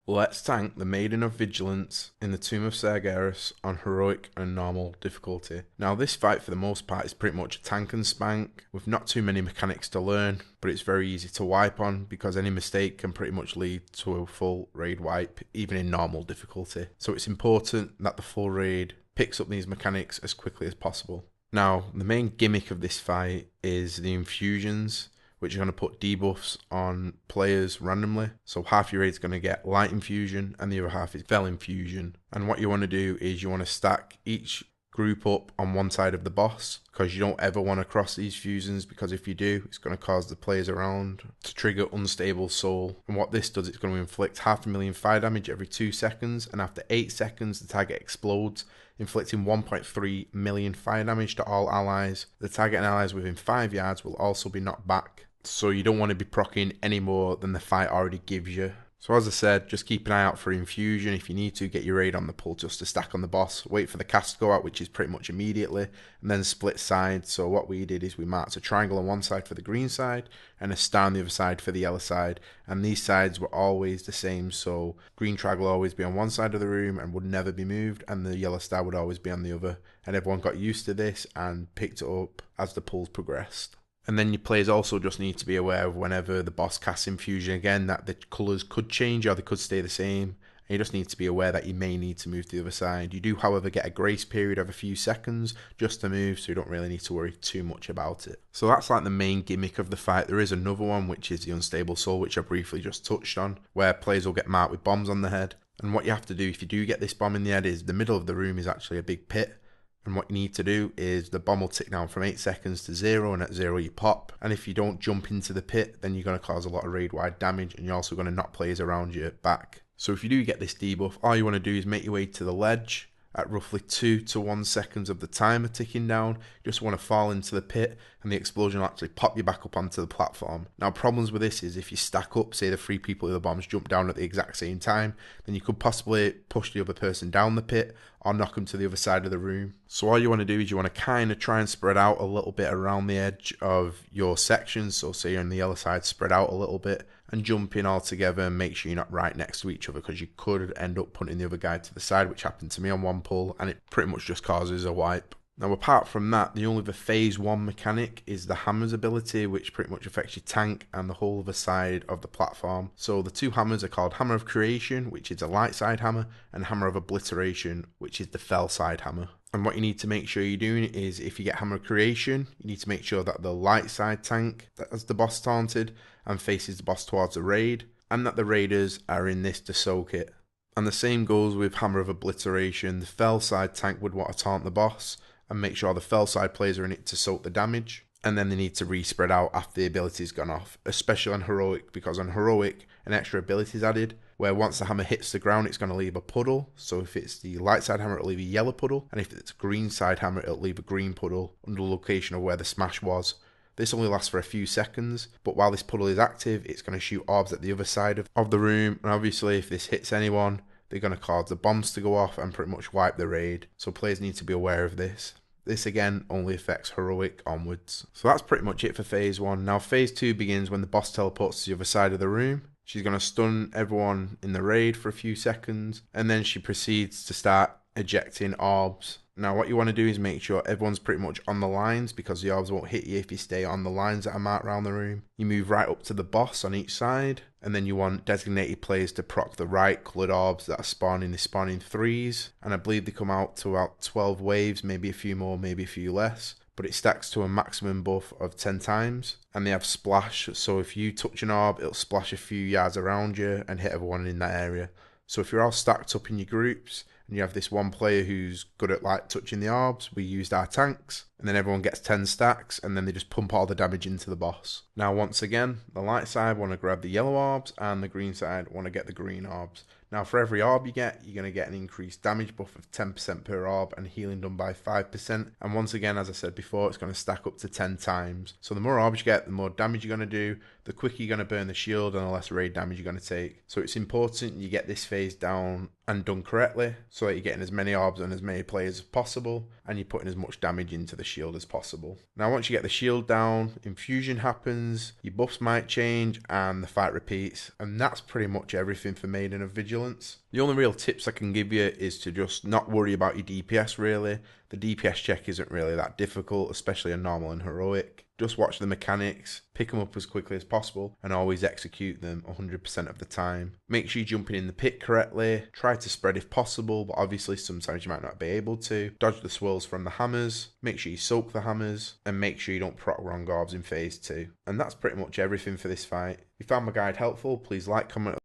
Let's tank the Maiden of Vigilance in the Tomb of Sargeras on heroic and normal difficulty. Now this fight for the most part is pretty much a tank and spank with not too many mechanics to learn, but it's very easy to wipe on because any mistake can pretty much lead to a full raid wipe even in normal difficulty. So it's important that the full raid picks up these mechanics as quickly as possible. Now the main gimmick of this fight is the infusions, which are going to put debuffs on players randomly. So half your raid is going to get light infusion and the other half is fell infusion. And what you want to do is you want to stack each group up on one side of the boss, because you don't ever want to cross these fusions, because if you do, it's going to cause the players around to trigger unstable soul. And what this does, it's going to inflict 500,000 fire damage every 2 seconds, and after 8 seconds the target explodes, inflicting 1.3 million fire damage to all allies. The target and allies within 5 yards will also be knocked back. So you don't want to be proccing any more than the fight already gives you. So as I said, just keep an eye out for infusion. If you need to, get your raid on the pull just to stack on the boss. Wait for the cast to go out, which is pretty much immediately, and then split sides. So what we did is we marked a triangle on one side for the green side and a star on the other side for the yellow side. And these sides were always the same. So green triangle will always be on one side of the room and would never be moved, and the yellow star would always be on the other. And everyone got used to this and picked it up as the pulls progressed. And then your players also just need to be aware of whenever the boss casts infusion again that the colours could change or they could stay the same. And you just need to be aware that you may need to move to the other side. You do, however, get a grace period of a few seconds just to move, so you don't really need to worry too much about it. So that's like the main gimmick of the fight. There is another one, which is the unstable soul, which I briefly just touched on, where players will get marked with bombs on the head. And what you have to do if you do get this bomb in the head is the middle of the room is actually a big pit. And what you need to do is the bomb will tick down from 8 seconds to 0, and at 0 you pop. And if you don't jump into the pit, then you're going to cause a lot of raid-wide damage, and you're also going to knock players around you back. So if you do get this debuff, all you want to do is make your way to the ledge at roughly 2 to 1 seconds of the timer ticking down. You just want to fall into the pit, and the explosion will actually pop you back up onto the platform. Now, problems with this is if you stack up, say the 3 people with the bombs jump down at the exact same time, then you could possibly push the other person down the pit or knock them to the other side of the room. So all you want to do is you want to kind of try and spread out a little bit around the edge of your section. So say you're on the yellow side, spread out a little bit and jump in all together, and make sure you're not right next to each other, because you could end up putting the other guy to the side, which happened to me on one pull, and it pretty much just causes a wipe. Now, apart from that, the only other phase 1 mechanic is the hammers ability, which pretty much affects your tank and the whole other side of the platform. So the 2 hammers are called Hammer of Creation, which is a light side hammer, and Hammer of Obliteration, which is the fell side hammer. And what you need to make sure you're doing is, if you get Hammer of Creation, you need to make sure that the light side tank that has the boss taunted and faces the boss towards the raid, and that the raiders are in this to soak it. And the same goes with Hammer of Obliteration. The fell side tank would want to taunt the boss and make sure the fell side players are in it to soak the damage, and then they need to re-spread out after the ability's gone off, especially on heroic, because on heroic an extra ability is added where once the hammer hits the ground it's going to leave a puddle. So if it's the light side hammer it'll leave a yellow puddle, and if it's green side hammer it'll leave a green puddle under the location of where the smash was. This only lasts for a few seconds, but while this puddle is active it's going to shoot orbs at the other side of the room, and obviously if this hits anyone they're going to cause the bombs to go off and pretty much wipe the raid. So players need to be aware of this. This again only affects heroic onwards. So that's pretty much it for phase 1. Now phase 2 begins when the boss teleports to the other side of the room. She's going to stun everyone in the raid for a few seconds, and then she proceeds to start ejecting orbs. Now what you want to do is make sure everyone's pretty much on the lines, because the orbs won't hit you if you stay on the lines that are marked around the room. You move right up to the boss on each side, and then you want designated players to proc the right coloured orbs that are spawning. They spawn in 3s, and I believe they come out to about 12 waves, maybe a few more, maybe a few less. But it stacks to a maximum buff of 10 times, and they have splash, so if you touch an orb it'll splash a few yards around you and hit everyone in that area. So if you're all stacked up in your groups and you have this one player who's good at like touching the orbs, we used our tanks, and then everyone gets 10 stacks, and then they just pump all the damage into the boss. Now once again, the light side want to grab the yellow orbs and the green side want to get the green orbs. Now for every orb you get, you're going to get an increased damage buff of 10% per orb and healing done by 5%. And once again, as I said before, it's going to stack up to 10 times. So the more orbs you get, the more damage you're going to do, the quicker you're going to burn the shield and the less raid damage you're going to take. So it's important you get this phase down and done correctly so that you're getting as many orbs on as many players as possible and you're putting as much damage into the shield as possible. Now once you get the shield down, infusion happens, your buffs might change and the fight repeats, and that's pretty much everything for Maiden of Vigilance. The only real tips I can give you is to just not worry about your DPS really. The DPS check isn't really that difficult, especially on normal and heroic. Just watch the mechanics, pick them up as quickly as possible, and always execute them 100% of the time. Make sure you're jumping in the pit correctly, try to spread if possible, but obviously sometimes you might not be able to. Dodge the swirls from the hammers, make sure you soak the hammers, and make sure you don't proc wrong orbs in phase 2. And that's pretty much everything for this fight. If you found my guide helpful, please like, comment,